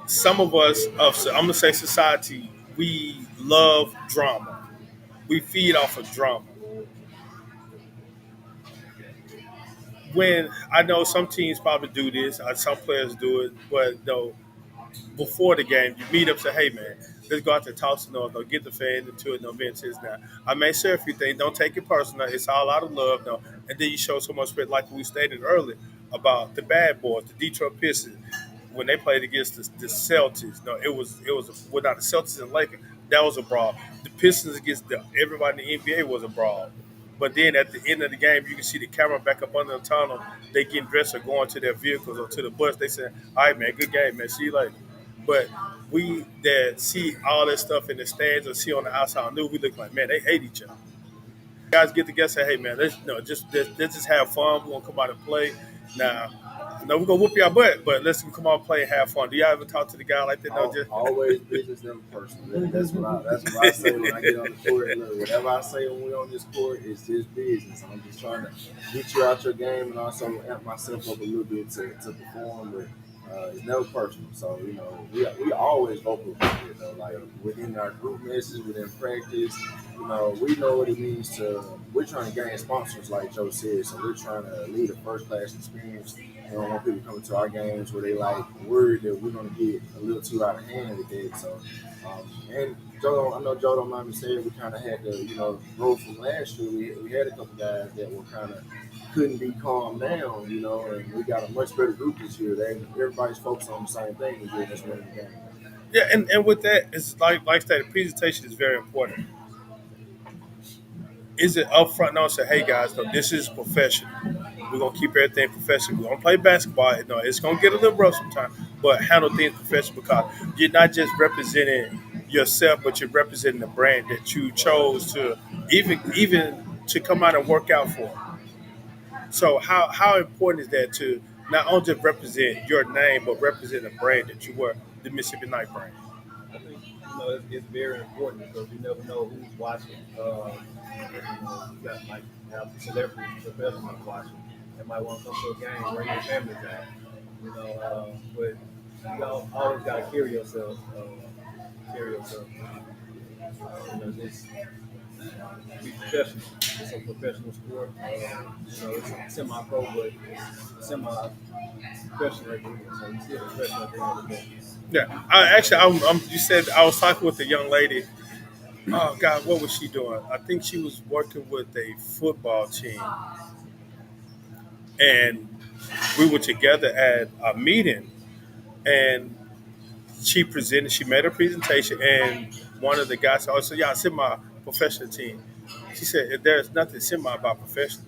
some of us of I'm gonna say society, we love drama. We feed off of drama. When I know some teams probably do this, some players do it, but though before the game, you meet up, say, hey man, let's go out there, talk to no, get the fan into it, no benches now. I may share a few things, don't take it personal. It's all out of love, no. And then you show so much respect, like we stated earlier about the bad boys, the Detroit Pistons, when they played against the Celtics. No, it was well, not the Celtics and Lakers. That was a brawl. The Pistons against everybody in the NBA was a brawl. But then at the end of the game, you can see the camera back up under the tunnel. They getting dressed or going to their vehicles or to the bus. They say, "All right, man, good game, man. See you later." But we that see all that stuff in the stands or see on the outside, knew we look like, man, they hate each other. Guys get together, say, hey, man, let's just have fun. We're gonna come out and play. Now, no, we're gonna whoop your butt, but let's come out and play and have fun. Do y'all ever talk to the guy like that? No, just
Always business, never personal. That's what I say when I get on the court. Look, whatever I say when we're on this court is just business. I'm just trying to get you out your game and also amp myself up a little bit to perform. But it's never personal. So we always vocal about it though. Like within our group messages, within practice, we know what it means to. We're trying to gain sponsors, like Joe said. So we're trying to lead a first class experience. We don't want people coming to our games where they like worried that we're gonna get a little too out of hand with it. So, and I know Joe don't mind me saying we kind of had to, grow from last year. We had a couple guys that were kind of couldn't be calmed down, and we got a much better group this year. Everybody's focused on the same thing this year. That's winning the game.
yeah, and with that, it's like I said, the presentation is very important. Is it upfront now and say, hey guys, no, this is professional. We're gonna keep everything professional. We're gonna play basketball. No, it's gonna get a little rough sometimes, but handle things professional because you're not just representing yourself, but you're representing the brand that you chose to even to come out and work out for. So how important is that to not only just represent your name, but represent the brand that you were, the Mississippi Night brand?
I think it's very important because you never know who's watching. You got like have celebrities, professionals watching. They might want to come to a game, bring their family back. But always got to carry yourself. Carry yourself. Just be professional. It's a professional sport. It's semi-pro, but semi-professional at the end. So you still professional at the end of the day.
Yeah, you said I was talking with a young lady. Oh God, what was she doing? I think she was working with a football team, and we were together at a meeting, and she presented. She made a presentation, and one of the guys said, "Oh, so yeah, I said my professional team." She said, "There's nothing semi about professional.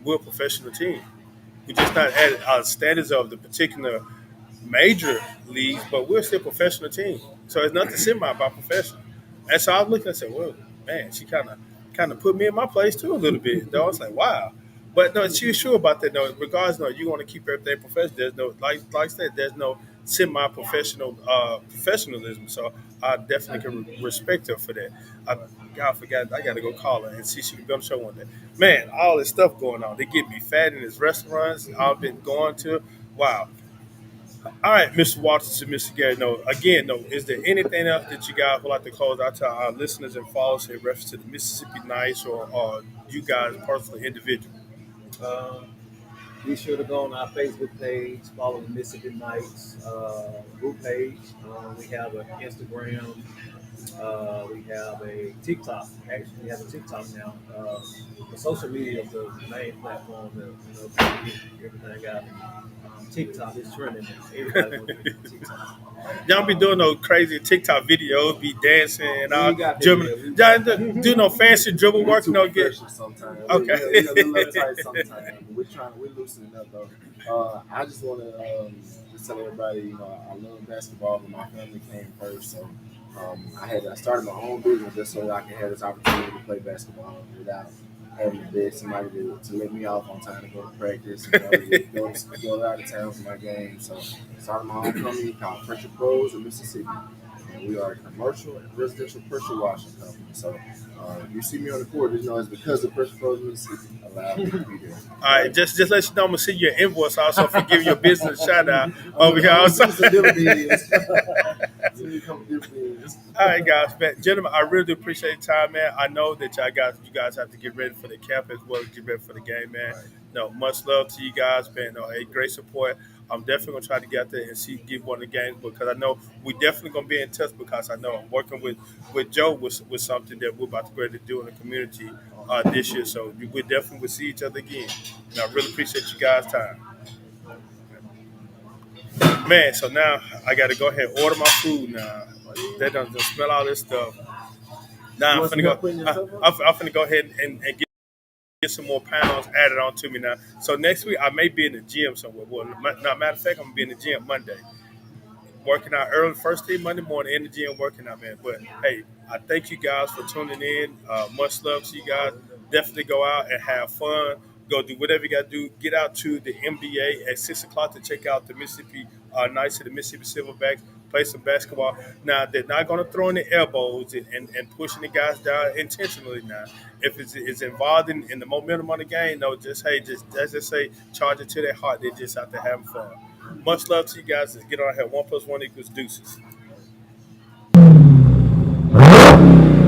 We're a professional team. We're just not at our standards of the particular major leagues, but we're still a professional team. So it's nothing semi about professional." And so I was looking and said, "Well, man, she kind of put me in my place too a little bit." Though I was like, "Wow." But no, she was sure about that. No, regardless, no, you want to keep everything professional. There's no like I said, there's no semi-professional professionalism. So I definitely can respect her for that. I, God, I forgot. I got to go call her and see if she can be on the show one day. Man, all this stuff going on. They get me fat in these restaurants I've been going to. Wow. All right, Mr. Walters and Mr. Gary. No, again, no. Is there anything else that you guys would like to close out to our listeners and followers in reference to the Mississippi Nights or you guys personally, individual?
Uh, be sure to go on our Facebook page, follow the Mississippi Nights group page. We have an Instagram. We have a TikTok. Actually, we have a TikTok now. The social media is the main platform that people get everything out. TikTok is trending. Everybody wants to get TikTok.
Y'all be doing
Um,
those crazy TikTok videos, be dancing and
we
all,
ain't got that
dribbling.
yet.
Y'all do no fancy dribble
We're
work,
too
no get.
professional sometimes.
Okay.
We're a little uptight sometimes, but we're loosening up though. I just want to just tell everybody, I love basketball, but my family came first, so I started my own business just so I can have this opportunity to play basketball without having to beg somebody to let me off on time to go to practice, go out of town for my game. So I started my own company called Pressure Pros in Mississippi. And we are a commercial and residential pressure washing company. So if you see me on the court, just know it's because of Pressure Pros in Mississippi allowed me to be there.
All right, just let you know, I'm gonna send you an invoice also for giving your business a shout out
I'm
over here.
gonna
Also.
do some different videos. Send me a couple different videos.
All right, guys, man, gentlemen, I really do appreciate your time, man. I know that you guys have to get ready for the camp as well as get ready for the game, man.
Right.
No, much love to you guys, man. No, hey, great support. I'm definitely gonna try to get out there and see get one of the games because I know we definitely gonna be in touch because I know I'm working with Joe with something that we're about to go ahead and do in the community this year. So we definitely will see each other again. And I really appreciate you guys' time, man. So now I got to go ahead and order my food now. They don't smell all this stuff.
You
Now
want some help putting your stuff up?
I'm finna go ahead and get some more pounds added on to me now. So next week I may be in the gym somewhere. Well, matter of fact, I'm gonna be in the gym Monday, working out early first thing Monday morning in the gym working out, man. But hey, I thank you guys for tuning in. Much love to you guys. Definitely go out and have fun. Go do whatever you got to do. Get out to the MDA at 6 o'clock to check out the Mississippi Knights of the Mississippi Silverbacks. Play some basketball. Now they're not going to throw in the elbows and pushing the guys down intentionally. Now, if it's involved in the momentum of the game, no, just hey, just let's just say charge it to their heart. They're just out there having fun. Much love to you guys. Let's get on here. 1 + 1 = deuces.